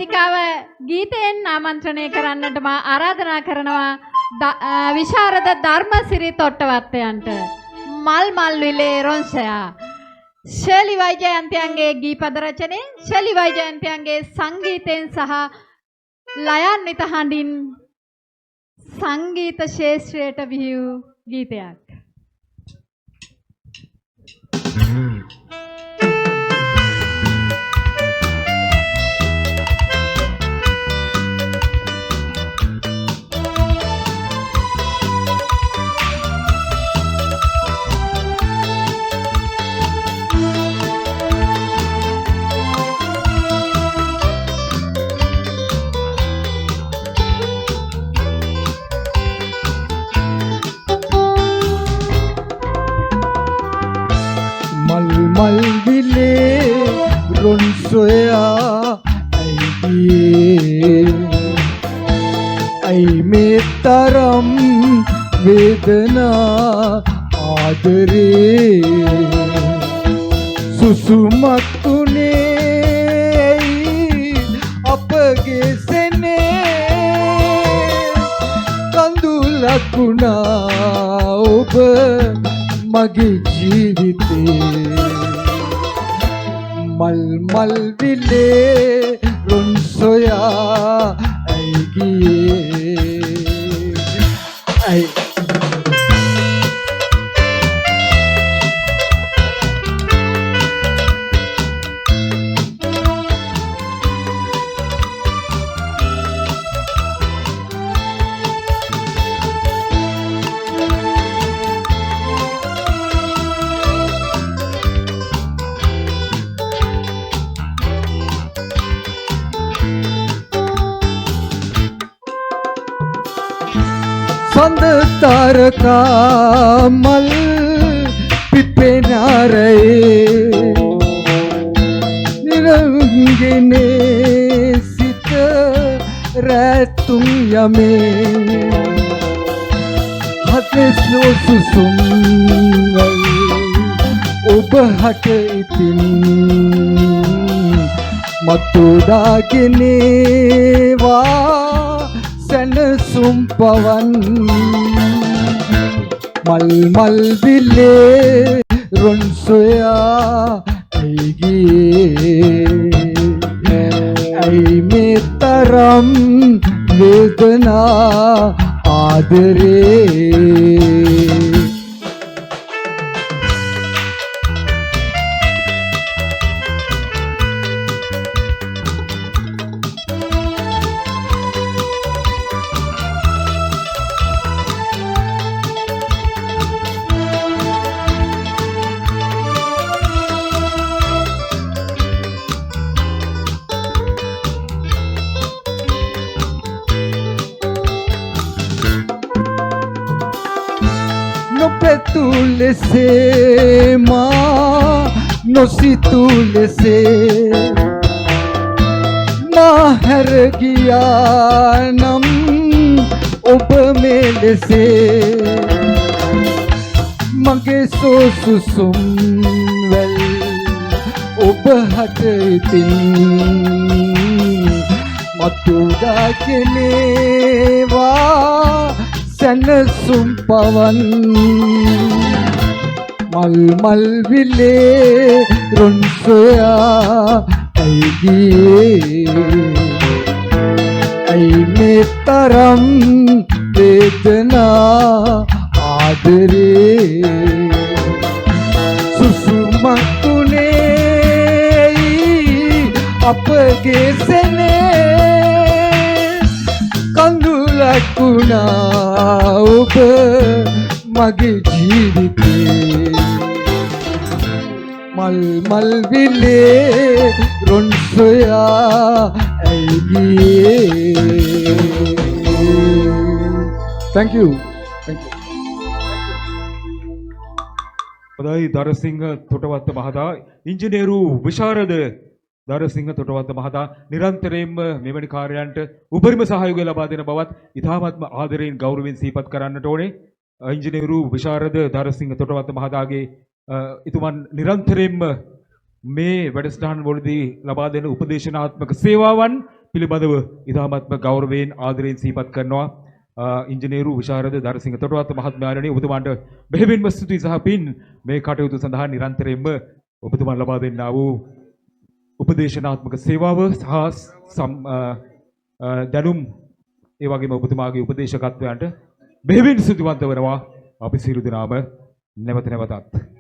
වේදිකාව ගීතයෙන් ආමන්ත්‍රණය කරන්නට මා ආරාධනා කරනවා විශාරද ධර්මසිරි තොට්ටවත්තයන්ට මල් මල් විලේ රොන්සයා ශෛලි වෛජයන්තයන්ගේ ගීපද රචනයෙන් ශෛලි වෛජයන්තයන්ගේ සංගීතයෙන් සහ ලයාන්විත හඬින් සංගීත ශාස්ත්‍රයට බිහි වූ ගීතයක්. මල් විලේ රොන් සොයා ඇයි මේ තරම් වේදනා ආදරේ සුසුමත්ුනේ අපගේ සෙනේ කඳුලකුණා ඔබ මගේ ජීවිතේ මල් විලේ රොන් සොයා ඇයි ගියේ ඇයි සඳ තාරකා මල් පිපෙනාරේ නිරංගනේ සිත රැතුම් යමේ හතේ සුසුම් ඔබ හට ඉතින් මතුදාගෙනේවා සැනසුම් පවන් මල් විලේ රොන් සොයා ඇයි ගියේ ඇයි මේ තරම් වේදනා ආදරේ නොපෙතු ලෙසේ මා නොසිතු ලෙසේ මා හැර ගියා නම් ඔබ මේ ලෙසේ මගේ සුසුම් වැල් ඔබ හට ඉතින් මතුදාගෙනේවා සැනසුම් පවන් මල් විලේ රොන් සොයා ඇයි ගියේ ඇයි මේ තරම් වේදනා ආදරේ සුසුමත්ුනේ අපගේ සෙනේ කඳුලකුණා ඔබ මගේ ජීවිතේ මල් විලේ රොන් සොයා ඇයි ගියේ. Thank you. හොඳයි දරසිංහ තොටවත්ත මහතා ඉංජිනේරු විශාරද දරසිංහ තොටවත්ත මහතා නිරන්තරයෙන්ම මෙවැනි කාර්යයන්ට උපරිම සහයෝගය ලබා දෙන බවත් ඉතාමත්ම ආදරයෙන් ගෞරවයෙන් සිහිපත් කරන්නට ඕනේ. ඉංජිනේරු විශාරද දරසිංහ තොටවත්ත මහතාගේ ඉතුමන් නිරන්තරයෙන්ම මේ වැඩසටහන් වලදී ලබා දෙන උපදේශනාත්මක සේවාවන් පිළිබඳව ඉතාමත්ම ගෞරවයෙන් ආදරයෙන් සිහිපත් කරනවා. ඉංජිනේරු විශාරද දරසිංහ තොටවත්ත මහත්මයාණනි, ඔබතුමාට බෙහෙවින්ම ස්තුතියි සහ පින් මේ කටයුතු සඳහා නිරන්තරයෙන්ම ඔබතුමන් ලබා දෙන්නා වූ උපදේශනාත්මක සේවාව සහ දැනුම් ඒ වගේම ඔබතුමාගේ උපදේශකත්වයන්ට බෙහෙවින් ස්තුතිවන්ත වෙනවා අපි සියලු දෙනාම නැවත නැවතත්.